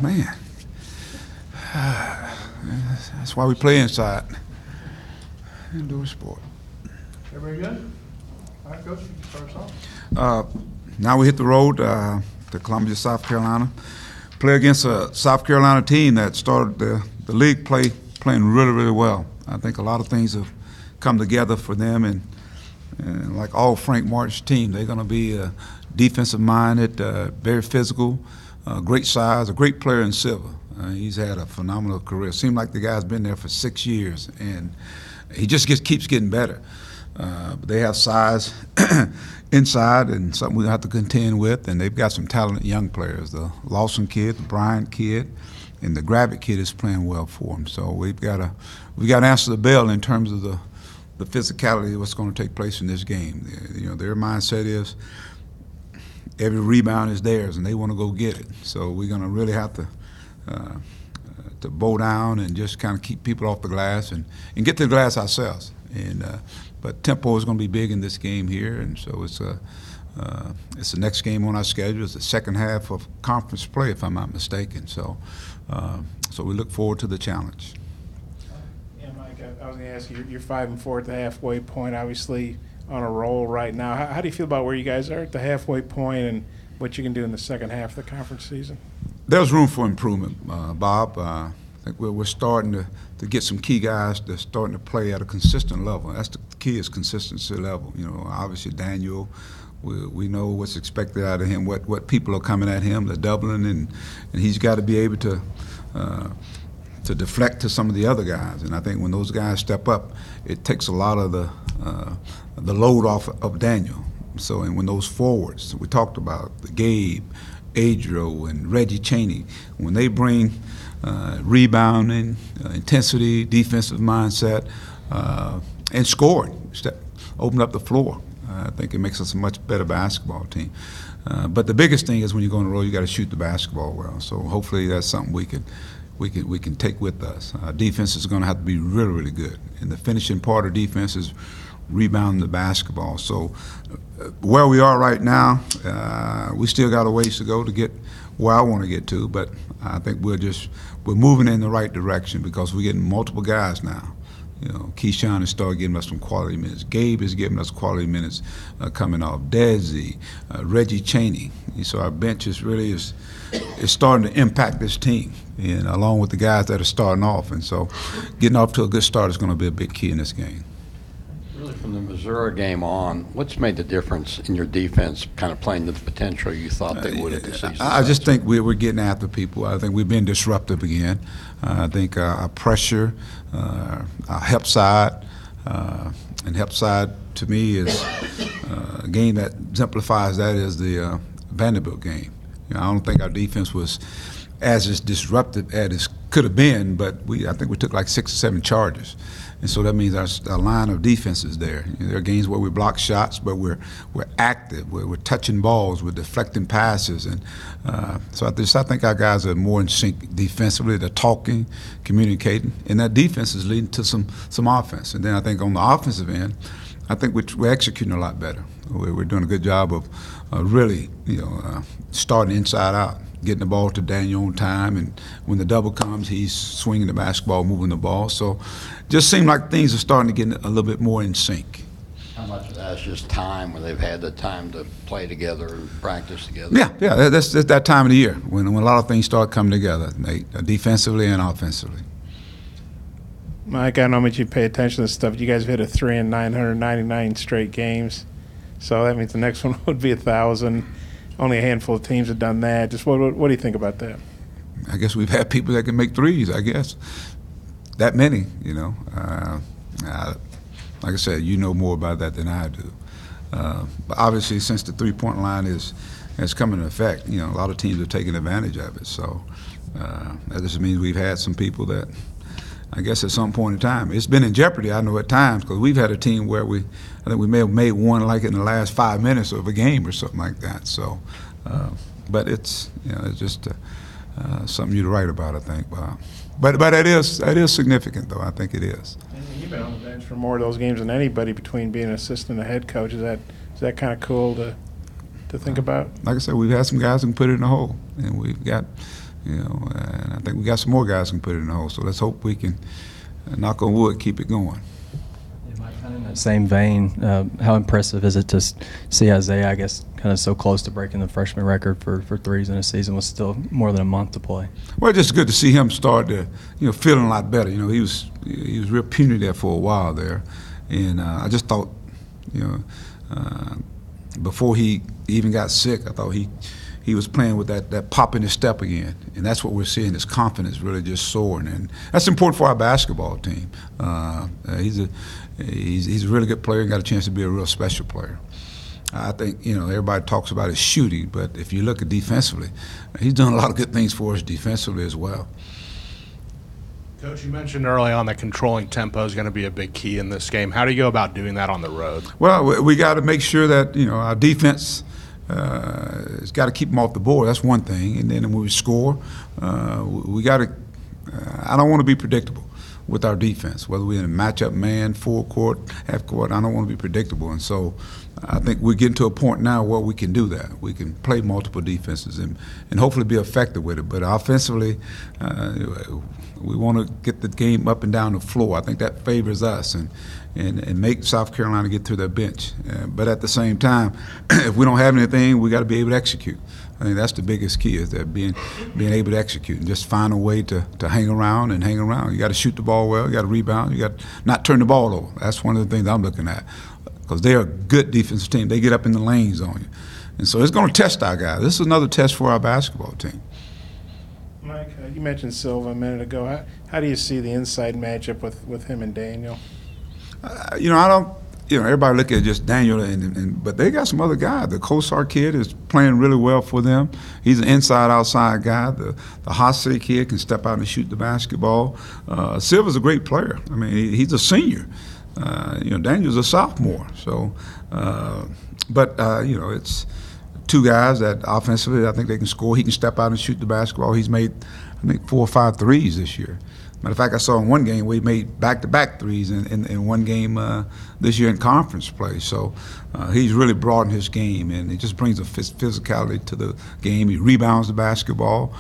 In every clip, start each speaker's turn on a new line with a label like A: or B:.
A: Man, that's why we play inside. Indoor sport.
B: Everybody good? All right, Coach, you can start us off.
A: Now we hit the road to Columbia, South Carolina. Play against a South Carolina team that started the league playing really, really well. I think a lot of things have come together for them, and like all Frank Martin's team, they're going to be defensive-minded, very physical, great size, a great player in Silva. He's had a phenomenal career. Seems like the guy's been there for 6 years, and he just keeps getting better. But they have size inside, and something we have to contend with. And they've got some talented young players. The Lawson kid, the Bryant kid, and the Gravitt kid is playing well for them. So we got to answer the bell in terms of the physicality of what's going to take place in this game. You know, their mindset is every rebound is theirs, and they want to go get it. So we're going to really have to bow down and just kind of keep people off the glass and get to the glass ourselves. But tempo is going to be big in this game here, and so it's the next game on our schedule. It's the second half of conference play, if I'm not mistaken. So we look forward to the challenge.
B: Yeah, Mike, I was going to ask you, you're 5-4 at the halfway point, obviously on a roll right now. How do you feel about where you guys are at the halfway point and what you can do in the second half of the conference season?
A: There's room for improvement, Bob. I think we're starting to get some key guys that's starting to play at a consistent level. That's the key, is consistency level. You know, obviously Daniel, we know what's expected out of him, what people are coming at him, they're doubling, and he's got to be able to deflect to some of the other guys. And I think when those guys step up, it takes a lot of the load off of Daniel. So, and when those forwards, we talked about the Gabe, Adrio, and Reggie Chaney, when they bring rebounding, intensity, defensive mindset, and scoring, open up the floor, I think it makes us a much better basketball team. But the biggest thing is when you go on the road, you got to shoot the basketball well. So hopefully that's something we can take with us. Defense is going to have to be really, really good, and the finishing part of defense is rebounding the basketball. So where we are right now, we still got a ways to go to get where I want to get to, but I think we're moving in the right direction because we're getting multiple guys now. You know, Keyshawn has started giving us some quality minutes. Gabe is giving us quality minutes coming off. Desi, Reggie Chaney. So our bench is starting to impact this team, and along with the guys that are starting off. And so getting off to a good start is going to be a big key in this game.
C: Really, from the Missouri game on, what's made the difference in your defense kind of playing to the potential you thought they would at the season?
A: I just think we're getting after people. I think we've been disruptive again. I think our pressure, our help side, and help side to me is a game that exemplifies that is the Vanderbilt game. You know, I don't think our defense was as disruptive as it could have been, but I think we took like 6 or 7 charges. And so that means our line of defense is there. You know, there are games where we block shots, but we're active. We're touching balls. We're deflecting passes. And so I think our guys are more in sync defensively. They're talking, communicating. And that defense is leading to some offense. And then I think on the offensive end, I think we're executing a lot better. We're doing a good job of really, starting inside out, getting the ball to Daniel on time, and when the double comes, he's swinging the basketball, moving the ball. So just seems like things are starting to get a little bit more in sync.
C: How much of that's just time, when they've had the time to play together and practice together?
A: Yeah, that's that time of the year when a lot of things start coming together, defensively and offensively.
B: Mike, I don't know how much you pay attention to this stuff. You guys have hit a 3 in 999 straight games, so that means the next one would be 1,000. Only a handful of teams have done that. Just what do you think about that?
A: I guess we've had people that can make threes, I guess. That many, like I said, you know more about that than I do. But obviously, since the three-point line has come into effect, a lot of teams are taking advantage of it. So that just means we've had some people that, I guess at some point in time, it's been in jeopardy, I know at times, because we've had a team where I think we may have made one like in the last 5 minutes of a game or something like that. So, but it's just something you'd write about, I think. But it is significant, though. I think it is.
B: And you've been on the bench for more of those games than anybody between being an assistant and a head coach. Is that kind of cool to think about?
A: Like I said, we've had some guys who can put it in the hole, and we've got And I think we got some more guys who can put it in the hole. So let's hope we can, knock on wood, keep it going.
D: Kind of in that same vein, how impressive is it to see Isaiah, I guess, kind of so close to breaking the freshman record for threes in a season with still more than a month to play?
A: Well, just good to see him start to, feeling a lot better. He was real puny there for a while there, and I just thought, before he even got sick, I thought he was playing with that pop in his step again, and that's what we're seeing. His confidence really just soaring, and that's important for our basketball team. He's a really good player and got a chance to be a real special player. I think everybody talks about his shooting, but if you look at defensively, he's done a lot of good things for us defensively as well.
E: Coach, you mentioned early on that controlling tempo is going to be a big key in this game. How do you go about doing that on the road?
A: Well, we got to make sure that our defense has got to keep them off the board. That's one thing, and then when we score, we got to. I don't want to be predictable with our defense, whether we're in a matchup man, full court, half court. I don't want to be predictable, and so I think we're getting to a point now where we can do that. We can play multiple defenses and hopefully be effective with it. But offensively, we want to get the game up and down the floor. I think that favors us and make South Carolina get to their bench. But at the same time, if we don't have anything, we got to be able to execute. I think that's the biggest key, is that being able to execute and just find a way to hang around and hang around. You got to shoot the ball well. You got to rebound. You got to not turn the ball over. That's one of the things I'm looking at, because they're a good defensive team. They get up in the lanes on you, and so it's going to test our guys. This is another test for our basketball team.
B: Mike, you mentioned Silva a minute ago. How do you see the inside matchup with him and Daniel?
A: I don't. Everybody look at just Daniel, but they got some other guys. The Kosar kid is playing really well for them. He's an inside-outside guy. The Hasse kid can step out and shoot the basketball. Silva's a great player. I mean, he's a senior. Daniel's a sophomore. So, it's two guys that offensively I think they can score. He can step out and shoot the basketball. He's made, I think, 4 or 5 threes this year. Matter of fact, I saw in one game where he made back-to-back threes in one game this year in conference play. So he's really broadened his game, and it just brings a physicality to the game. He rebounds the basketball.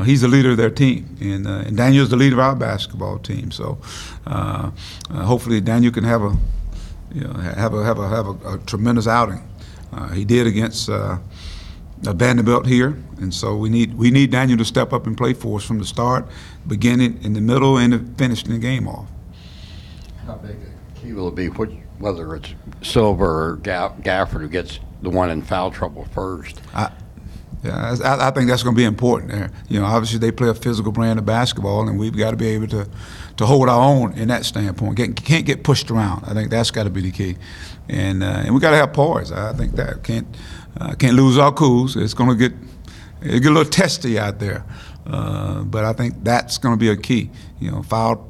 A: He's the leader of their team, and Daniel's the leader of our basketball team. So hopefully Daniel can have a tremendous outing. He did against Vanderbilt here, and so we need Daniel to step up and play for us from the start, beginning, in the middle, and finishing the game off.
C: How big a key will it be, whether it's Silva or Gafford who gets the one in foul trouble first?
A: I think that's going to be important there. Obviously they play a physical brand of basketball, and we've got to be able to hold our own in that standpoint. Can't get pushed around. I think that's got to be the key, and we got to have poise. I think that can't lose our cools. It's going to get a little testy out there, but I think that's going to be a key. Foul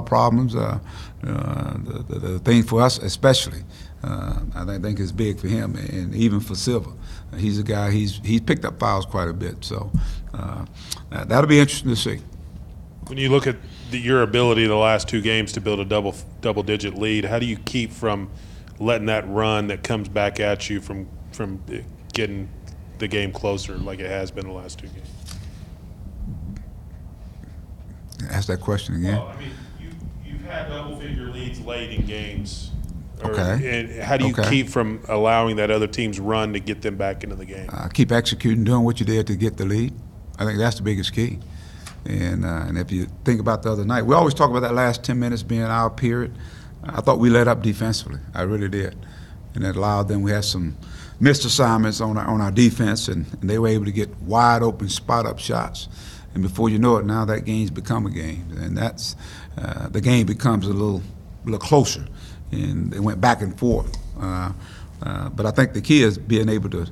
A: problems. The thing for us especially, I think is big for him, and even for Silva. He's a guy. He's picked up fouls quite a bit, so that'll be interesting to see.
F: When you look at your ability the last 2 games to build a double-digit lead, how do you keep from letting that run that comes back at you from getting the game closer like it has been the last 2 games?
A: Ask that question again.
F: Well, I mean, you've had double-figure leads late in games.
A: Okay.
F: And how do you keep from allowing that other team's run to get them back into the game?
A: Keep executing, doing what you did to get the lead. I think that's the biggest key. And if you think about the other night, we always talk about that last 10 minutes being our period. I thought we let up defensively. I really did. And it allowed them. We had some missed assignments on our defense, and they were able to get wide open spot-up shots. And before you know it, now that game's become a game. And that's the game becomes a little closer. And it went back and forth. But I think the key is being able to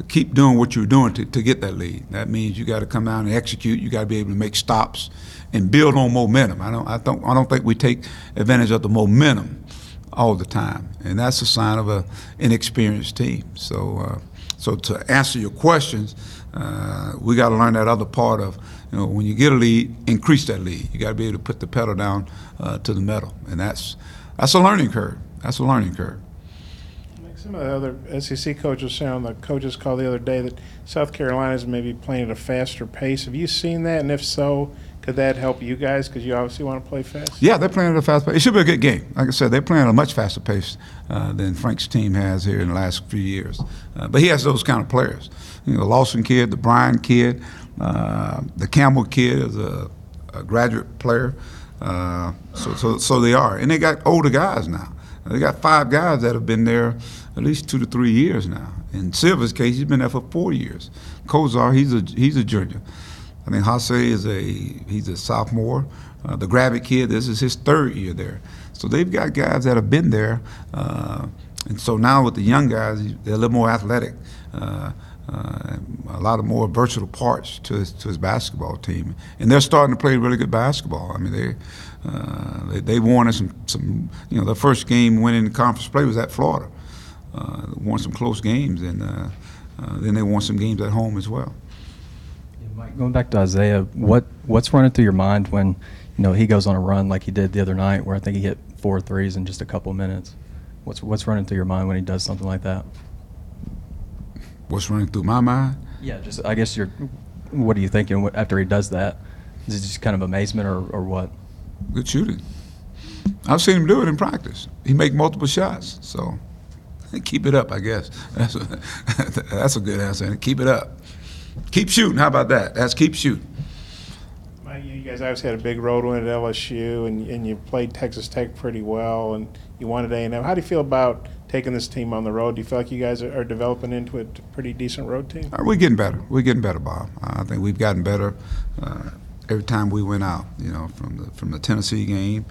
A: keep doing what you're doing to get that lead. That means you got to come out and execute. You got to be able to make stops and build on momentum. I don't think we take advantage of the momentum all the time, and that's a sign of an inexperienced team. So to answer your questions, we got to learn that other part of, when you get a lead, increase that lead. You got to be able to put the pedal down to the metal, and that's a learning curve. That's a learning curve.
B: Makes sense. Some of the other SEC coaches said on the coaches call the other day that South Carolina's maybe playing at a faster pace. Have you seen that? And if so, could that help you guys? Because you obviously want to play fast.
A: Yeah, they're playing at a fast pace. It should be a good game. Like I said, they're playing at a much faster pace than Frank's team has here in the last few years. But he has those kind of players. You know, the Lawson kid, the Bryan kid, the Campbell kid is a graduate player. So they are. And they got older guys now. They got 5 guys that have been there at least 2 to 3 years now. In Silver's case, he's been there for 4 years. Kozar, he's a junior. I think Hasse he's a sophomore. The Gravett kid, this is his 3rd year there. So they've got guys that have been there. And so now with the young guys, they're a little more athletic. A lot of more versatile parts to his basketball team, and they're starting to play really good basketball. I mean, they won us some. You know, their first game winning the conference play was at Florida. Won some close games, and then they won some games at home as well.
D: Yeah, Mike, going back to Isaiah, what's running through your mind when he goes on a run like he did the other night, where I think he hit 4 threes in just a couple of minutes? What's running through your mind when he does something like that?
A: What's running through my mind?
D: Yeah, just I guess what are you thinking after he does that? Is it just kind of amazement or what?
A: Good shooting. I've seen him do it in practice. He make multiple shots, so keep it up, I guess. That's a good answer. Keep it up. Keep shooting. How about that? That's keep shooting.
B: Mike, you guys obviously had a big road win at LSU, and you played Texas Tech pretty well, and you won at A&M. How do you feel about taking this team on the road? Do you feel like you guys are developing into a pretty decent road team?
A: We're getting better. We're getting better, Bob. I think we've gotten better every time we went out. From the Tennessee game,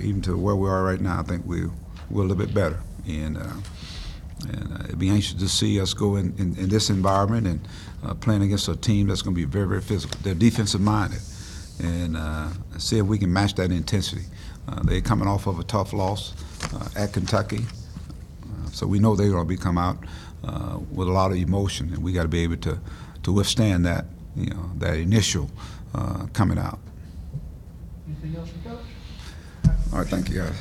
A: even to where we are right now. I think we're a little bit better, and I'd be anxious to see us go in this environment and playing against a team that's going to be very, very physical. They're defensive minded, and see if we can match that intensity. They're coming off of a tough loss at Kentucky. So we know they're going to come out with a lot of emotion, and we got to be able to withstand that, that initial coming out.
G: Anything else, Coach?
A: All right, thank you, guys.